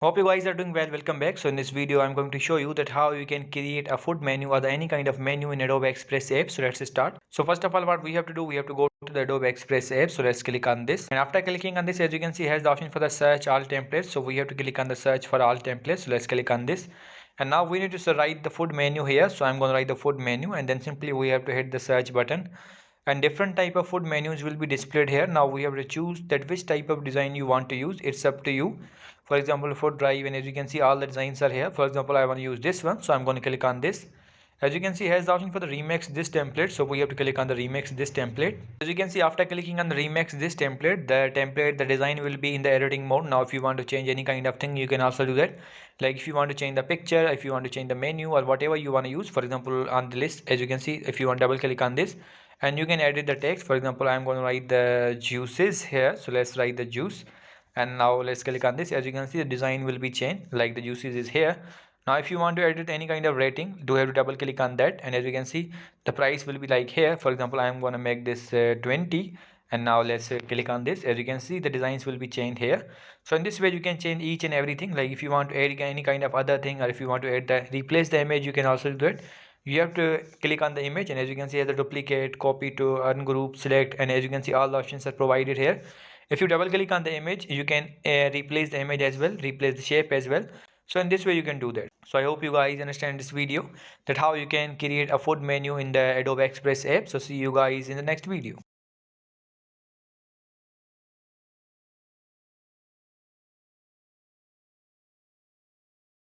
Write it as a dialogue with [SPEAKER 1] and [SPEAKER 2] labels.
[SPEAKER 1] Hope you guys are doing well. Welcome back. So in this video I'm going to show you that how you can create a food menu or any kind of menu in Adobe Express app. So let's start. So first of all, what we have to do, we have to go to the Adobe Express app. So let's click on this, and after clicking on this, as you can see, it has the option for the search all templates. So we have to click on the search for all templates. So let's click on this, and now we need to write the food menu here. So I'm going to write the food menu, and then simply we have to hit the search button, and different type of food menus will be displayed here. Now we have to choose that which type of design you want to use. It's up to you. For example, for drive, and as you can see, all the designs are here. For example, I want to use this one, so I'm going to click on this. As you can see, it has the option for the remix this template, so we have to click on the remix this template. As you can see, after clicking on the remix this template, the design will be in the editing mode. Now if you want to change any kind of thing, you can also do that. Like if you want to change the picture, if you want to change the menu, or whatever you want to use. For example, on the list, as you can see, if you want to double click on this, and you can edit the text. For example, I'm going to write the juices here, so let's write the juice, and now let's click on this. As you can see, the design will be changed, like the juices is here. Now if you want to edit any kind of rating, do have to double click on that, and as you can see, the price will be like here. For example, I'm going to make this 20, and now let's click on this. As you can see, the designs will be changed here. So in this way you can change each and everything. Like if you want to add any kind of other thing, or if you want to add the replace the image, you can also do it. You have to click on the image, and as you can see, as a duplicate, copy to ungroup, select, and as you can see, all the options are provided here. If you double click on the image, you can replace the image as well, replace the shape as well. So in this way you can do that. So I hope you guys understand this video, that how you can create a food menu in the Adobe Express app. So see you guys in the next video.